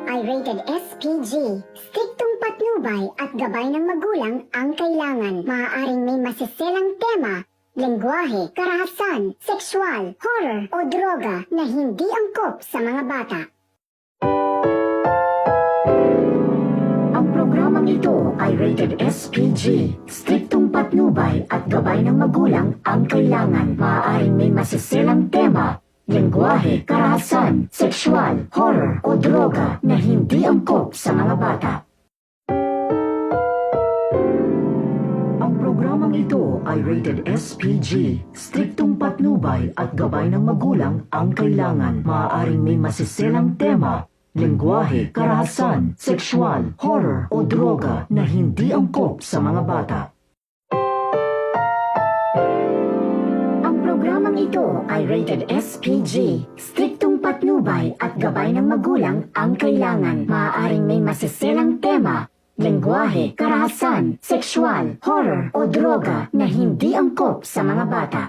ay rated SPG. Striktong patnubay at gabay ng magulang ang kailangan. Maaaring may masiselang tema, lengguwahe, karahasan, sexual, horror o droga na hindi angkop sa mga bata. Ang programang ito ay rated SPG. Striktong patnubay at gabay ng magulang ang kailangan. Maaaring may masiselang tema, lengguwahe, karahasan, sexual, horror o droga na hindi angkop sa mga bata. Ang programang ito ay rated SPG. Striktong patnubay at gabay ng magulang ang kailangan. Maaaring may masiselang tema, lengguwahe, karahasan, sexual, horror o droga na hindi angkop sa mga bata. Ang programang ito ay rated SPG. Striktong patnubay at gabay ng magulang ang kailangan. Maaaring may masiselang tema, lengguwahe, karahasan, sexual, horror o droga na hindi angkop sa mga bata.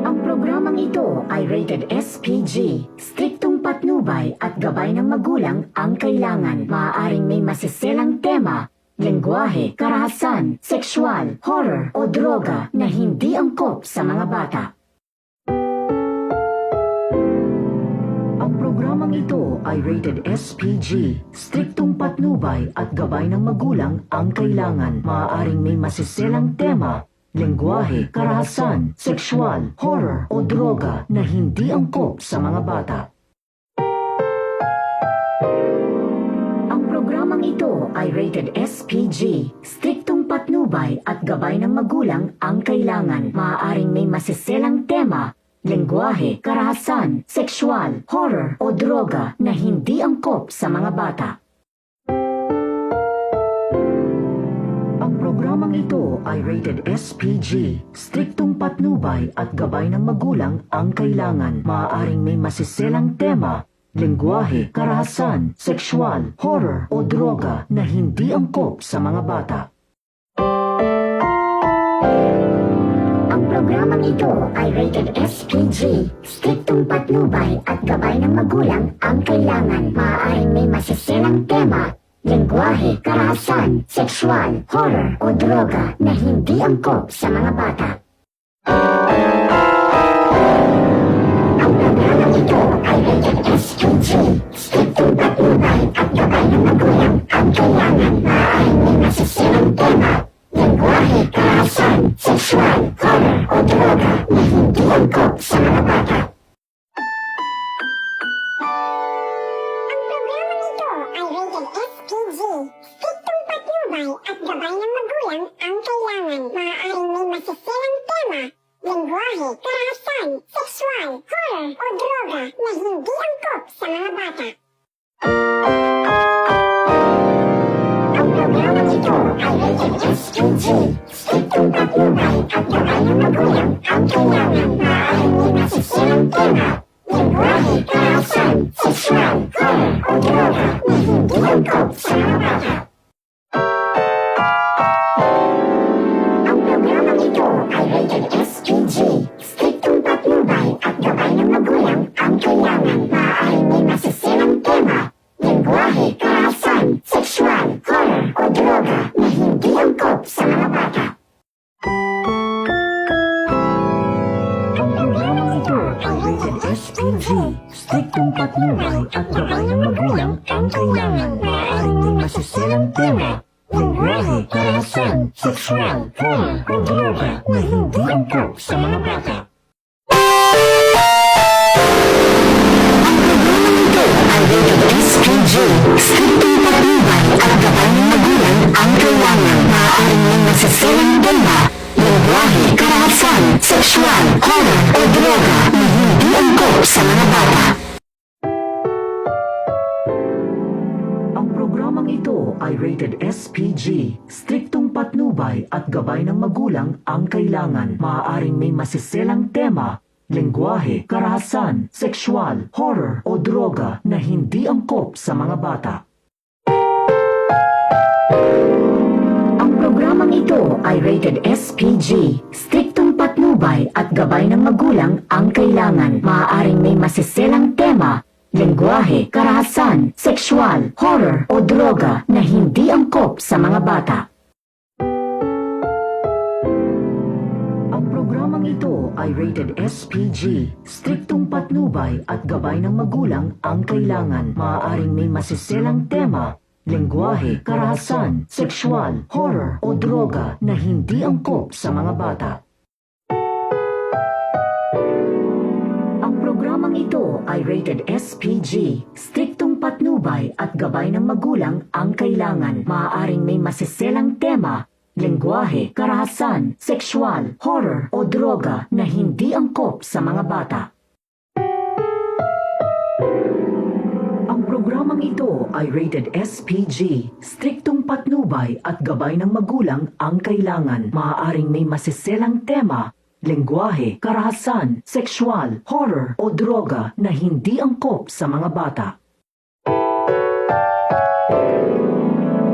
Ang programang ito ay rated SPG. Striktong patnubay at gabay ng magulang ang kailangan. Maaaring may masiselang tema, lengguwahe, karahasan, sexual, horror o droga na hindi angkop sa mga bata. Ang programang ito ay rated SPG. Striktong patnubay at gabay ng magulang ang kailangan. Maaaring may masiselang tema, lengguwahe, karahasan, sexual, horror o droga na hindi angkop sa mga bata. Ang programang ito ay rated SPG. Striktong patnubay at gabay ng magulang ang kailangan. Maaaring may masiselang tema, lengguwahe, karahasan, sexual, horror o droga na hindi angkop sa mga bata. Ang programang ito ay rated SPG. Striktong patnubay at gabay ng magulang ang kailangan. Maaaring may masiselang tema, lengguwahe, karahasan, sexual, horror o droga na hindi angkop sa mga bata. Ang programang ito ay rated SPG. Striktong patnubay at gabay ng magulang ang kailangan. Maaaring may masiselang tema, lengguwahe, karahasan, sexual, horror o droga na hindi angkop sa mga bata. Ang programang ito ay rated SPG. Striktong patnubay at gabay ng magulang ang kailangan. Maaaring may masiselang tema, lengguwahe, karahasan, sexual, horror o droga na hindi angkop sa mga bata. Ang programang ito ay rated SPG. Striktong patnubay at gabay ng magulang ang kailangan. Maaaring may masiselang tema, lengguwahe, karahasan, sexual, horror o droga na hindi angkop sa mga bata. Ang programang ito ay rated SPG. Striktong patnubay at gabay ng magulang ang kailangan. Maaaring may masiselang tema, lengguwahe, karahasan, sexual, horror o droga na hindi angkop sa mga bata. Ang programang ito ay rated SPG. Striktong patnubay at gabay ng magulang ang kailangan. Maaaring may masiselang tema, lengguwahe, karahasan, sexual, horror o droga na hindi angkop sa mga bata. Ang programang ito ay rated SPG. Striktong patnubay at gabay ng magulang ang kailangan. Maaaring may masiselang tema, lengguwahe, karahasan, sexual, horror o droga na hindi angkop sa mga bata. SPG. Striktong patnubay at gabay ng magulang ang kailangan. Maaaring may masiselang tema, lengguwahe, karahasan, sexual, horror o droga na hindi angkop sa mga bata. Ang programang ito ay rated SPG. Striktong patnubay at gabay ng magulang ang kailangan. Maaaring may masiselang tema, lengguwahe, karahasan, sexual, horror o droga na hindi angkop sa mga bata. Ang programang ito ay rated SPG. Striktong patnubay at gabay ng magulang ang kailangan. Maaaring may masiselang tema, tema, lengguwahe, karahasan, sexual, horror o droga na hindi angkop sa mga bata. Ang programang ito ay rated SPG. Striktong patnubay at gabay ng magulang ang kailangan. Maaaring may masiselang tema, lengguwahe, karahasan, sexual, horror o droga na hindi angkop sa mga bata. Ang programang ito ay rated SPG. Striktong patnubay at gabay ng magulang ang kailangan. Maaaring may masiselang tema, lengguwahe, karahasan, sexual, horror o droga na hindi angkop sa mga bata. Ang programang ito ay rated SPG. Striktong patnubay at gabay ng magulang ang kailangan. Maaaring may masiselang tema, lengguwahe, karahasan, sexual, horror o droga na hindi angkop sa mga bata.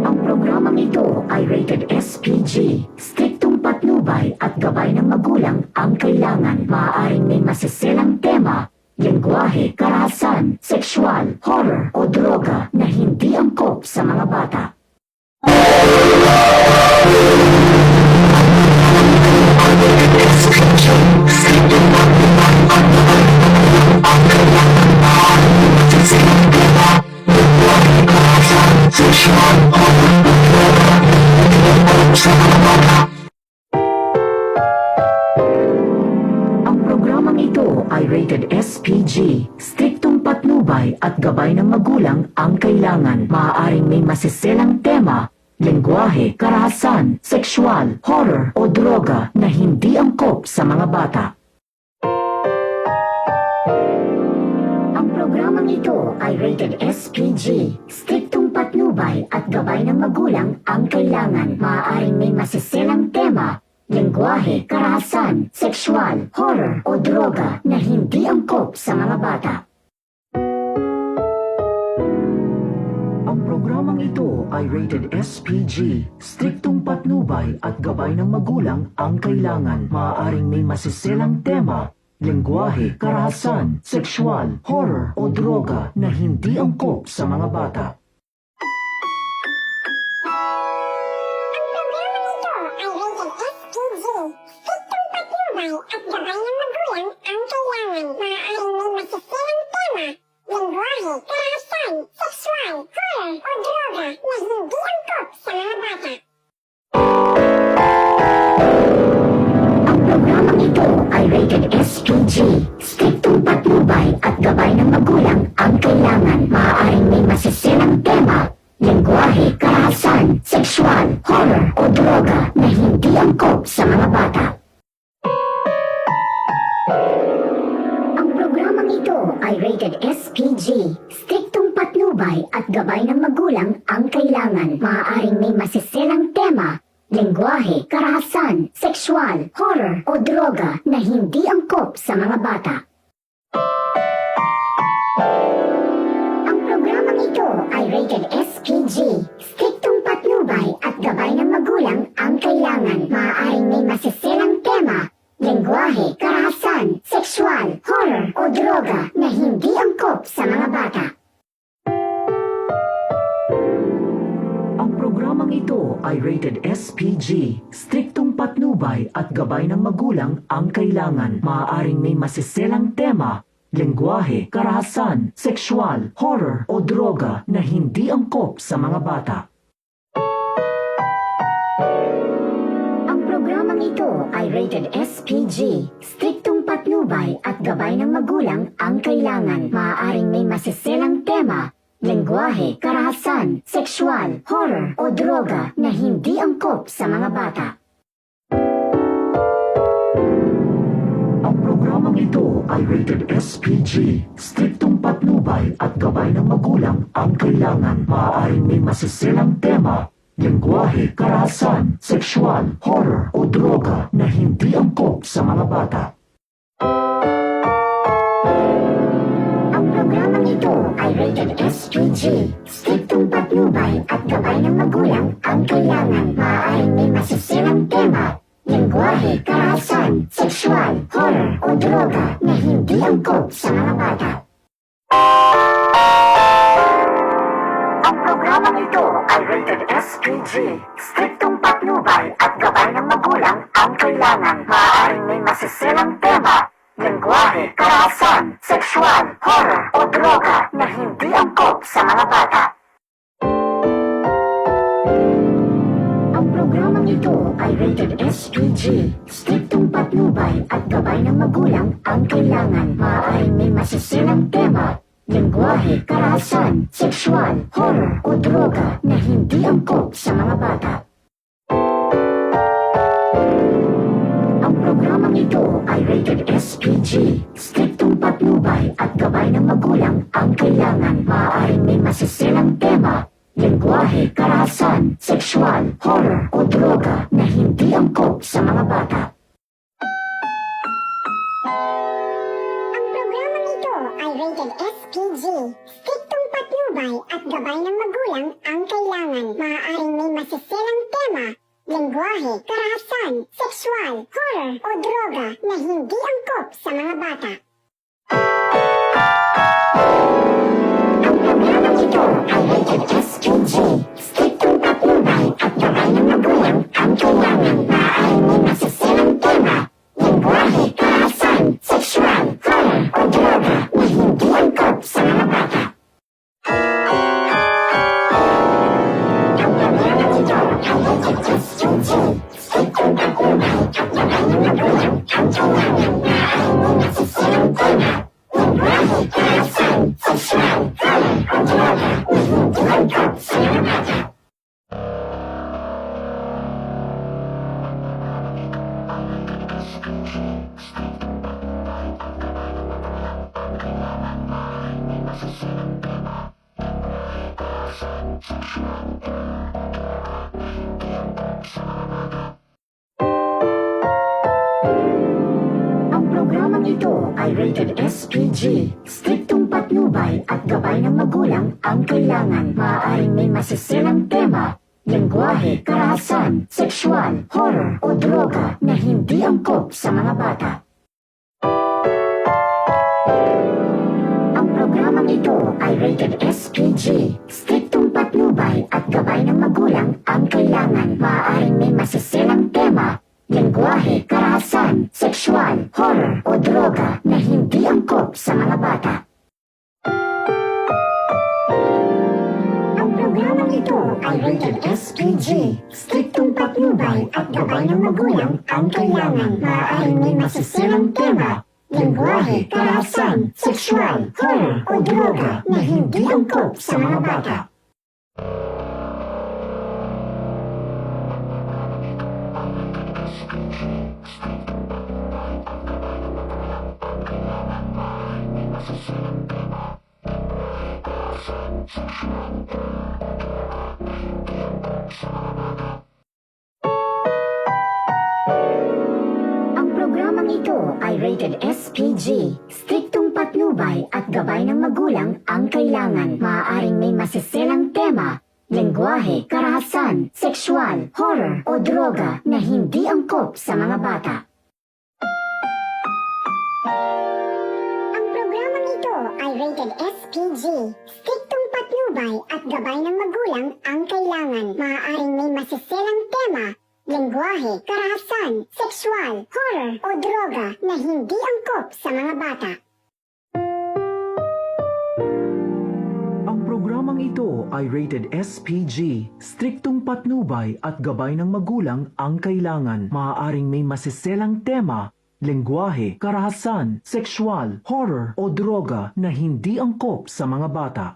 Ang programang ito ay rated SPG. Striktong patnubay at gabay ng magulang ang kailangan. Maaaring may masiselang tema, lengguwahe, karahasan, sexual, horror o droga na hindi angkop sa mga bata. Ang programang ito ay rated SPG. Striktong patnubay at gabay ng magulang ang kailangan. Maaaring may masiselang tema, lengguwahe, karahasan, sexual, horror o droga na hindi angkop sa mga bata. Ang programang ito ay rated SPG. Striktong patnubay at gabay ng magulang ang kailangan. Maaaring may masiselang tema, lengguwahe, karahasan, sexual, horror o droga na hindi angkop sa mga bata. Ang programang ito ay rated SPG. Striktong patnubay at gabay ng magulang ang kailangan. Maaaring may masiselang tema, lengguwahe, karahasan, sexual, horror o droga na hindi angkop sa mga bata. Ang programang ito ay rated SPG. Striktong patnubay at gabay ng magulang ang kailangan. Maaaring may masiselang tema, lengguwahe, karahasan, sexual, horror o droga na hindi angkop sa mga bata. Ang programang ito ay rated SPG. Striktong patnubay at gabay ng magulang ang kailangan. Maaaring may masiselang tema, lengguwahe, karahasan, sexual, horror o droga na hindi angkop sa mga bata. Ang programang ito ay rated SPG. Striktong patnubay at gabay ng magulang ang kailangan. Maaaring may masiselang tema, lengguwahe, karahasan, sexual, horror o droga na hindi angkop sa mga bata. Ang programang ito ay rated SPG. Striktong patnubay at gabay ng magulang ang kailangan. Maaaring may masiselang tema, lengguwahe, karahasan, sexual, horror o droga na hindi angkop sa mga bata. Ang programang ito ay rated SPG. Striktong patnubay at gabay ng magulang ang kailangan. Maaaring may masiselang tema, lengguwahe, karahasan, sexual, horror o droga na hindi angkop sa mga bata. Ang programang ito ay rated SPG. Striktong patnubay at gabay ng magulang ang kailangan. Maaaring may masiselang tema, lengguwahe, karahasan, sexual, horror o droga na hindi angkop sa mga bata. Ang programang ito ay rated SPG. Striktong patnubay at gabay ng magulang ang kailangan. Maaaring may masiselang tema, lengguwahe, karahasan, sexual, horror o droga na hindi angkop sa mga bata. Ang programang ito ay rated SPG. Striktong patnubay at gabay ng magulang ang kailangan. Maaaring may masiselang tema, lengguwahe, karahasan, sexual, horror o droga na hindi angkop sa mga bata. Ang programang ito ay rated SPG. Striktong patnubay at gabay ng magulang ang kailangan. Maaaring may masiselang tema, lengguwahe, karahasan, sexual, horror o droga na hindi angkop sa mga bata. Ang programang ito ay rated SPG. Striktong patnubay at gabay ng magulang ang kailangan. Maaaring may masiselang tema, lengguwahe, karahasan, sexual, horror o droga na hindi angkop sa mga bata. Ang programang ito ay rated SPG. Striktong patnubay at gabay ng magulang ang kailangan. Maaaring may masiselang tema, lengguwahe, karahasan, sexual, horror o droga na hindi angkop sa mga bata. Ang programang ito ay rated SPG. Striktong patnubay at gabay ng magulang ang kailangan. Maaaring may masiselang tema, lengguwahe, karahasan, sexual, horror o droga na hindi angkop sa mga bata. Ang programang ito ay rated SPG. Striktong patnubay at gabay ng magulang ang kailangan. Maaaring may masiselang tema, lengguwahe, karahasan, sexual, horror o droga na hindi angkop sa mga bata. Ang programang ito ay rated SPG. Striktong patnubay at gabay ng magulang ang kailangan. Maaaring may masiselang tema, lengguwahe, karahasan, sexual, horror o droga na hindi angkop sa mga bata. Ang programang ito ay rated SPG. Striktong patnubay at gabay ng magulang ang kailangan. Maaaring may masiselang tema, lengguwahe, karahasan, sexual, horror o droga na hindi angkop sa mga bata. Ang programang ito ay rated SPG. Striktong patnubay at gabay ng magulang ang kailangan. Maaaring may masiselang tema, lengguwahe, karahasan, sexual, horror o droga na hindi angkop sa mga bata. Ang programang ito ay rated SPG. Striktong patnubay at gabay ng magulang ang kailangan. Maaaring may masiselang tema, lengguwahe, karahasan, sexual, horror o droga na hindi angkop sa mga bata. Ang programang ito ay rated SPG. Striktong patnubay at gabay ng magulang ang kailangan. Maaaring may masiselang tema, lengguwahe, karahasan, sexual, horror o droga na hindi angkop sa mga bata. Ang programang ito ay rated SPG. Striktong patnubay at gabay ng magulang ang kailangan. Maaaring may masiselang tema, lengguwahe, karahasan, sexual, horror o droga na hindi angkop sa mga bata.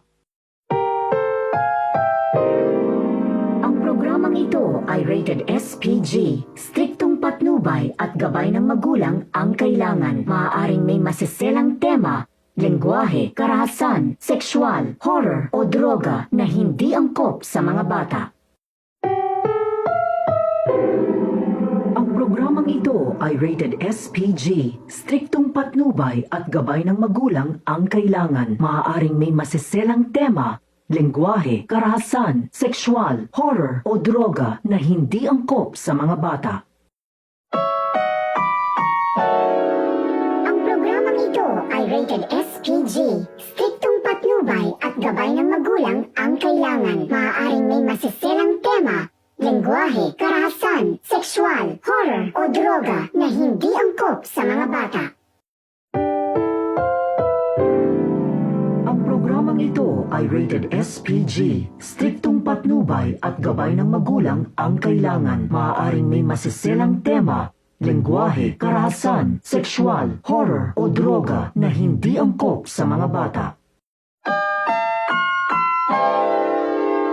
Ang programang ito ay rated SPG. Striktong patnubay at gabay ng magulang ang kailangan. Maaaring may masiselang tema, lengguwahe, karahasan, sexual, horror o droga na hindi angkop sa mga bata. Ang programang ito ay rated SPG. Striktong patnubay at gabay ng magulang ang kailangan. Maaaring may masiselang tema, lengguwahe, karahasan, sexual, horror o droga na hindi angkop sa mga bata. Ang programang ito ay rated SPG. Striktong mga bata. Ang programang ito ay rated SPG. Striktong patnubay at gabay ng magulang ang kailangan. Maaaring may masiselang tema, lengguwahe, karahasan, sexual, horror o droga na hindi angkop sa mga bata.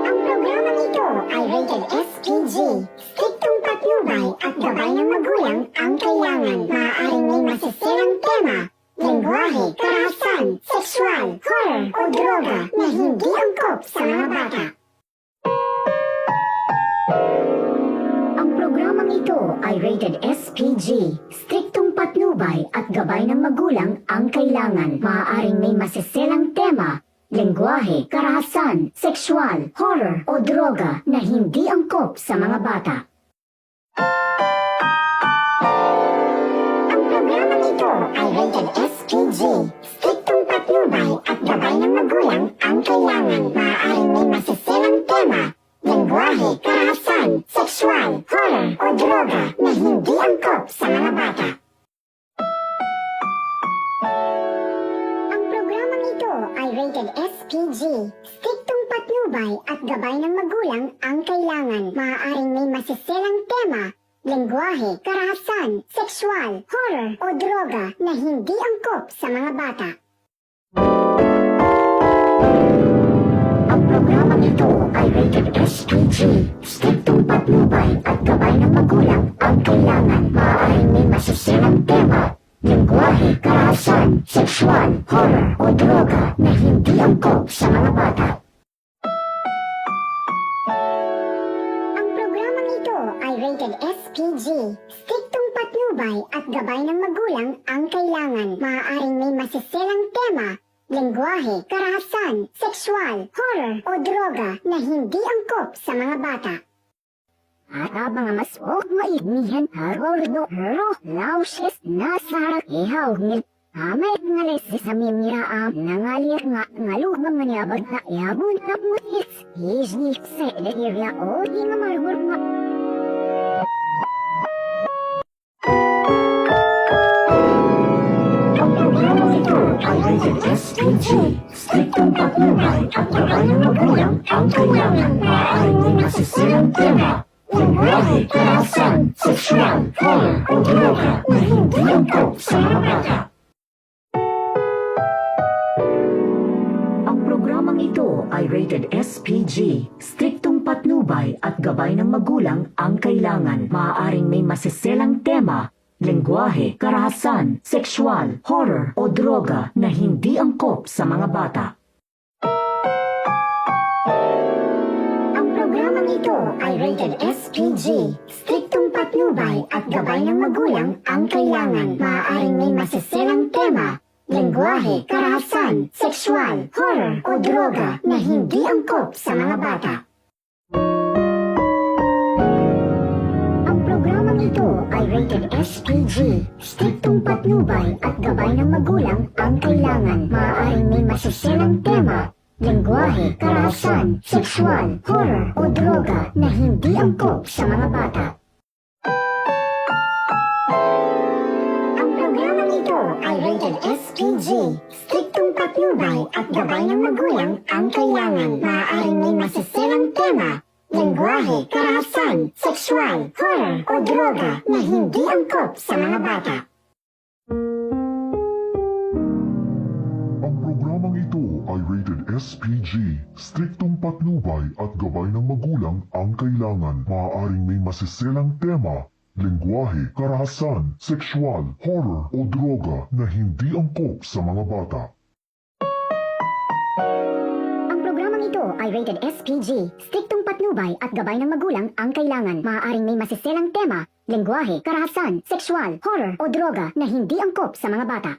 Ang programang ito ay rated SPG. Striktong patnubay at gabay ng magulang ang kailangan. Maaaring may masiselang tema, lengguwahe, karahasan, sexual, horror o droga na hindi angkop sa mga bata. Ang programang ito ay rated SPG. Striktong patnubay at gabay ng magulang ang kailangan. Maaaring may masiselang tema, lengguwahe, karahasan, sexual, horror o droga na hindi angkop sa mga bata. Ang programang ito ay rated SPG. Striktong patnubay at gabay ng magulang ang kailangan. Maaaring may masiselang tema, lengguwahe, karahasan, sexual, horror o droga na hindi angkop sa mga bata. Ang programang ito ay rated SPG. Striktong patnubay at gabay ng magulang ang kailangan. Maaaring may masiselang tema, lengguwahe, karahasan, sexual, horror o droga na hindi angkop sa mga bata. Ang programang ito ay rated SPG. Striktong patnubay at gabay ng magulang ang kailangan. Maaaring may masiselang tema, lengguwahe, karahasan, sexual, horror o droga na hindi angkop sa mga bata. Ang programang ito ay rated SPG. Striktong patnubay at gabay ng magulang ang kailangan. Maaaring may masiselang tema, lengguwahe, karahasan, sexual, horror o droga na hindi angkop sa mga bata. At mga mas maignihan haror do hero lausis nasarak ihaw ngil amay ngales sa mimira nangalir nga ngalugam nga niyabag na ihabon na mutis hiznik sa area o di nga marmur nga. Ang programang ito ay rated SPG. Striktong patnubay at gabay ng magulang ang kailangan. Maaaring may masiselang tema, lengguwahe, karahasan, sexual, horror o droga na hindi angkop sa mga bata. Ang programang ito ay rated SPG. Striktong patnubay at gabay ng magulang ang kailangan. Maaaring may masiselang tema, lengguwahe, karahasan, sexual, horror o droga na hindi angkop sa mga bata. Ang programang ito ay rated SPG. Striktong patnubay at gabay ng magulang ang kailangan. Maaaring may masiselang tema, lengguwahe, karahasan, sexual, horror o droga na hindi angkop sa mga bata. Ang programang ito ay rated SPG. Striktong patnubay at gabay ng magulang ang kailangan. Maaaring may masiselang tema, lengguwahe, karahasan, sexual, horror o droga na hindi angkop sa mga bata. Ang programang ito ay rated SPG. Striktong patnubay at gabay ng magulang ang kailangan. Maaaring may masiselang tema, lengguwahe, karahasan, sexual, horror o droga na hindi angkop sa mga bata. Ang programang ito ay rated SPG. Striktong patnubay at gabay ng magulang ang kailangan. Maaaring may masiselang tema, lengguwahe, karahasan, sexual, horror o droga na hindi angkop sa mga bata. Ang programang ito ay rated SPG. Striktong patnubay at gabay ng magulang ang kailangan. Maaaring may masiselang tema, lengguwahe, karahasan, sexual, horror o droga na hindi angkop sa mga bata.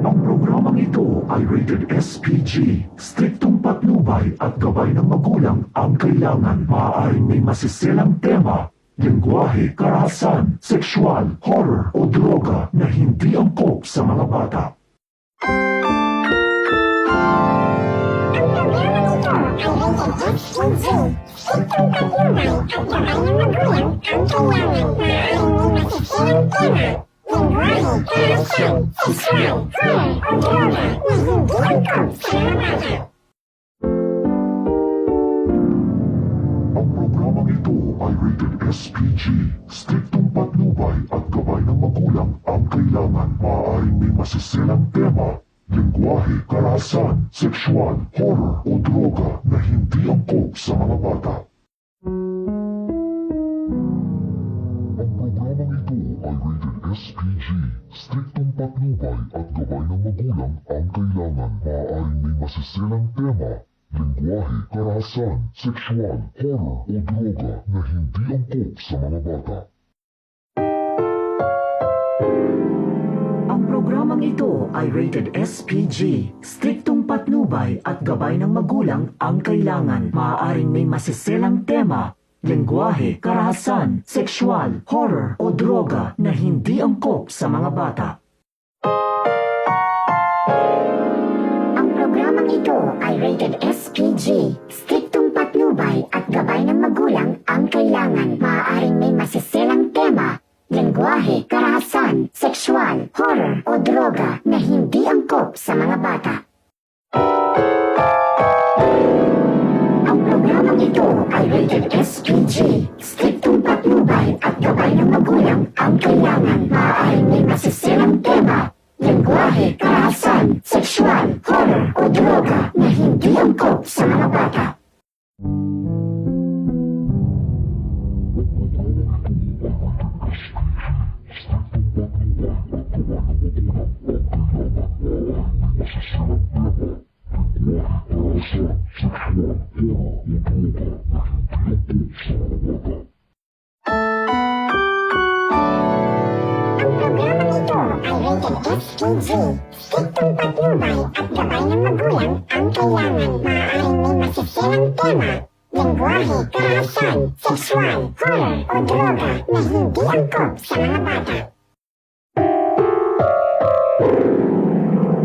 Ang programang ito ay rated SPG. Striktong patnubay at gabay ng magulang ang kailangan. Maaaring may masiselang tema, lengguwahe, karahasan, sexual, horror o droga na hindi angkop sa mga bata. Ang programang ito ay rated rated SPG. Striktong patnubay at gabay ng magulang ang kailangan. Maaaring may masisirang tema, lingwahe, karahasan, sexual, horror o droga na hindi angkop sa mga bata. Ang programang ito ay rated SPG. Striktong patnubay at gabay ng magulang ang kailangan. Maaaring may masiselang tema, lingwahe, karahasan, sexual, horror o droga na hindi angkop sa mga bata. Ang programang ito ay rated SPG. Striktong patnubay at gabay ng magulang ang kailangan. Maaaring may masiselang tema, lingwahe, karahasan, sexual, horror o droga na hindi angkop sa mga bata. Ang programang ito ay rated SPG. Striktong patnubay at gabay ng magulang ang kailangan. Maaaring may masiselang tema, lingwahe, karahasan, sexual, horror o droga na hindi angkop sa mga bata. Ang programang ito ay rated SPG. Striktong patnubay at gabay ng magulang ang kailangan. Maaaring may masiselang tema, lingwahe, karahasan, sexual, horror o droga na hindi angkop sa mga bata. Ang programang ito ay rated SPG. Striktong patnubay at gabay ng magulang ang kailangan. Maaaring may masiselang tema, lingwahe, karahasan, sexual, horror o droga na hindi angkop sa mga bata.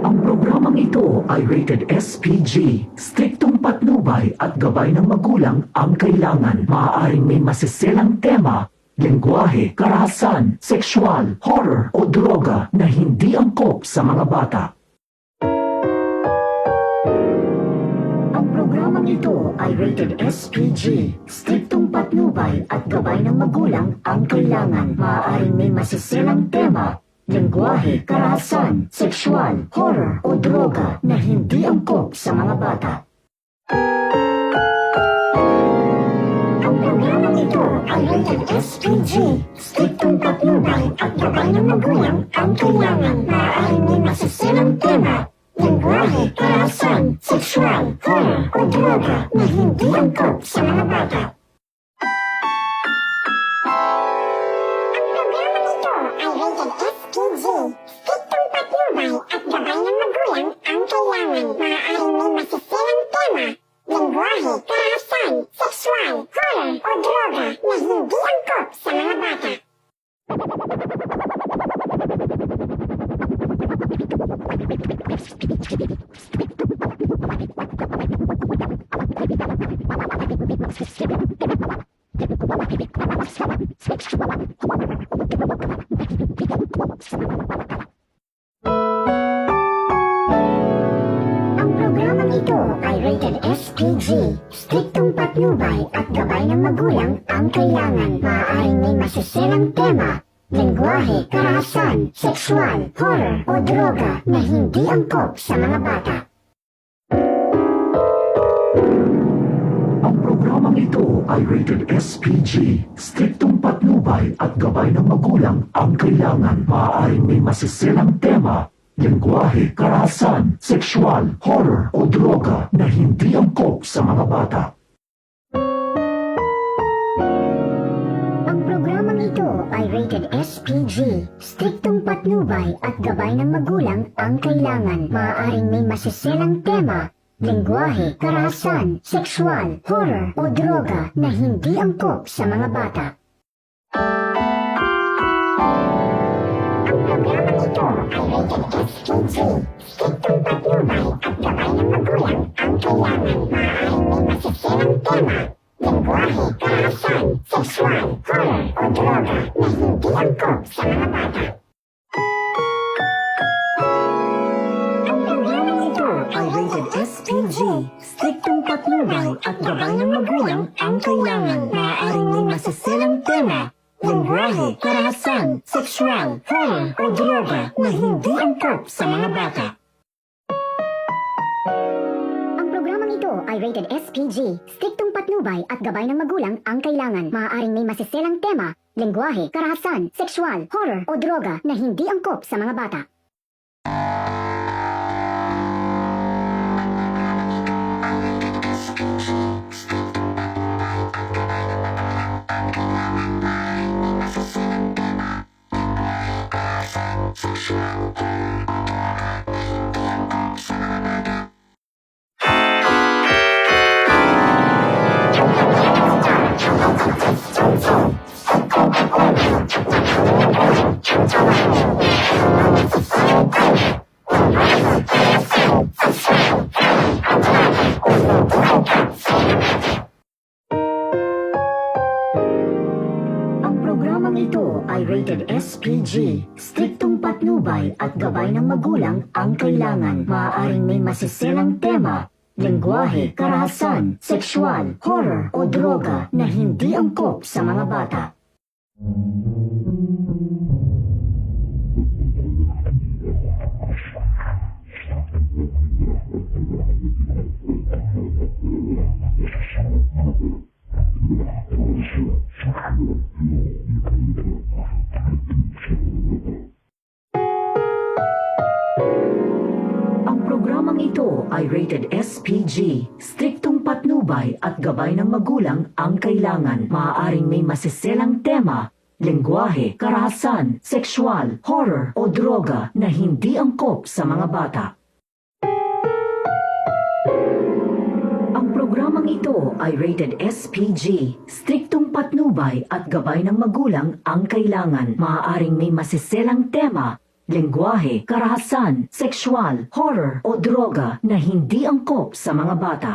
Ang programang ito ay rated SPG. Striktong patnubay at gabay ng magulang ang kailangan. Maaaring may masiselang tema, lingwahe, karahasan, sexual, horror o droga na hindi angkop sa mga bata. Ang programang ito ay rated SPG. Striktong patnubay at gabay ng magulang ang kailangan. Maaaring may masiselang tema, lingwahe, karahasan, sexual, horror o droga na hindi angkop sa mga bata. Ang programang ito ay rated SPG. Striktong patnubay at gabay ng magulang ang kailangan. Maaaring may masiselang tema, lingwahe, karahasan, sexual, horror o droga na hindi angkop sa mga bata. Ang programang ito ay rated SPG. Striktong patnubay at gabay ng magulang ang kailangan. Maaaring may masiselang tema, lingwahe, karahasan, sexual, horror o droga na hindi angkop sa mga bata. Ang programang ito ay rated SPG. Striktong patnubay at gabay ng magulang ang kailangan. Maaaring may masiselang tema, lingwahe, karahasan, sexual, horror o droga na hindi angkop sa mga bata. Ang programang ito ay rated SPG. Striktong patnubay at gabay ng magulang ang kailangan. Maaaring may masiselang tema, lingwahe, karahasan, sexual, horror o droga na hindi angkop sa mga bata. Ang programang ito ay rated SPG. Striktong patnubay at gabay ng magulang ang kailangan. Maaaring may masiselang tema, lingwahe, karahasan, sexual, horror o droga na hindi angkop sa mga bata. Ang programang ito ay rated SPG. Striktong patnubay at gabay ng magulang ang kailangan. Maaaring may masiselang tema, lingwahe, karahasan, sexual, horror o droga na hindi angkop sa mga bata. Ang programang ito ay rated SPG. Striktong patnubay at gabay ng magulang ang ang kailangan. Maaaring may masiselang tema, lengguwahe, karahasan, sexual, horror, o droga na hindi angkop sa mga bata. Ang programang ito ay rated SPG. Striktong patnubay at gabay ng magulang ang kailangan. Maaaring may masiselang tema, lengguwahe, karahasan, sexual, horror, o droga na hindi angkop sa mga bata. Ang programang ito ay rated SPG. Striktong patnubay at gabay ng magulang ang kailangan. Maaaring may masiselang tema, lengguwahe, karahasan, sexual, horror, o droga na hindi angkop sa mga bata. Ang programang ito ay rated SPG. Striktong patnubay at gabay ng magulang ang kailangan. Maaaring may masiselang tema, lengguwahe, karahasan, sexual, horror, o droga na hindi angkop sa mga bata. Ang programang ito ay rated SPG. Striktong patnubay at gabay ng magulang ang kailangan. Maaaring may masiselang tema, lengguwahe, karahasan, sexual, horror, o droga na hindi angkop sa mga bata. Ang programang ito ay rated SPG. Striktong patnubay at gabay ng magulang ang kailangan. Maaaring may masiselang tema, lengguwahe, karahasan, sexual, horror, o droga na hindi angkop sa mga bata.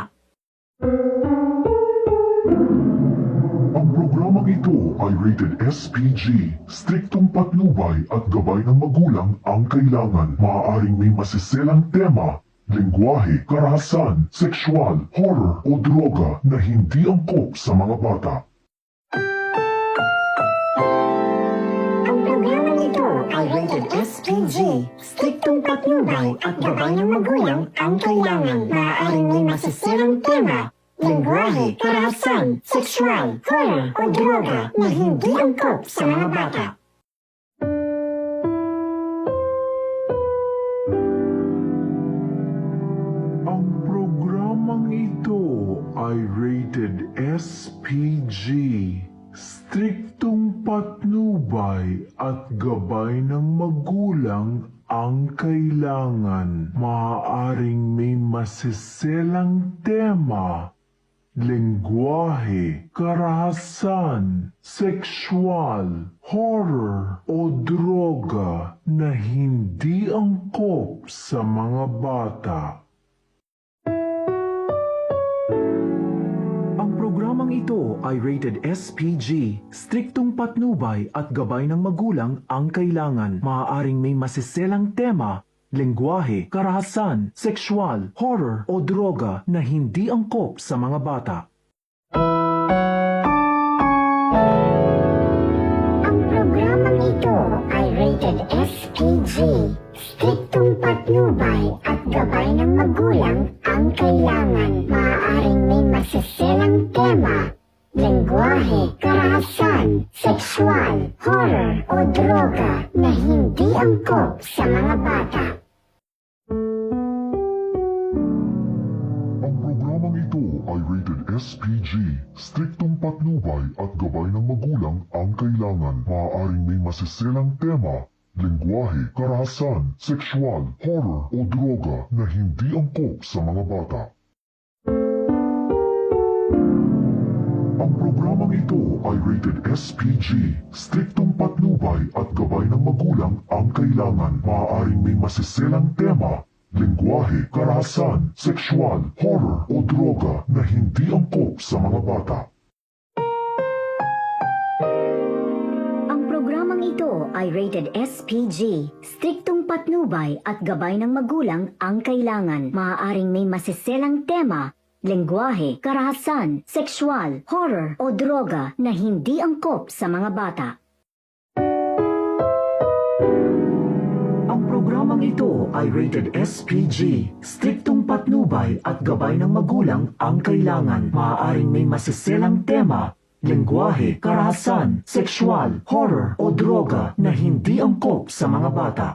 Ang programang ito ay rated SPG. Striktong patnubay at gabay ng magulang ang kailangan. Maaaring may masiselang tema, lengguwahe, karahasan, sexual, horror, o droga na hindi angkop sa mga bata. Ang programang ito ay rated SPG. Striktong patnubay at gabay ng magulang ang kailangan. Maaaring may masiselang tema, lengguwahe, karahasan, sexual, horror, o droga na hindi angkop sa mga bata. Ang programang ito ay rated SPG. Striktong patnubay at gabay ng magulang ang kailangan. Maaaring may masiselang tema, lengguwahe, karahasan, sexual, horror, o droga na hindi angkop sa mga bata. Ang programang ito ay rated SPG. Striktong patnubay at gabay ng magulang ang kailangan. Maaaring may masiselang tema, lengguwahe, karahasan, sexual, horror, o droga na hindi angkop sa mga bata. Ang programang ito ay rated SPG. Striktong patnubay at gabay ng magulang ang kailangan. Maaaring may masiselang tema, lengguwahe, karahasan, sexual, horror, o droga na hindi angkop sa mga bata. Ang programang ito ay rated SPG. Striktong patnubay at gabay ng magulang ang kailangan. Maaaring may masiselang tema, lengguwahe, karahasan, sexual, horror, o droga na hindi angkop sa mga bata. Ang programang ito ay rated SPG. Striktong patnubay at gabay ng magulang ang kailangan. Maaaring may masiselang tema, lengguwahe, karahasan, sexual, horror o droga na hindi angkop sa mga bata. Ang programang ito ay rated SPG. Striktong patnubay at gabay ng magulang ang kailangan. Maaaring may masiselang tema, lengguwahe, karahasan, sexual, horror o droga na hindi angkop sa mga bata. Ang programang ito ay rated SPG. Striktong patnubay at gabay ng magulang ang kailangan. Maaaring may masiselang tema, lengguwahe, karahasan, sexual, horror o droga na hindi angkop sa mga bata.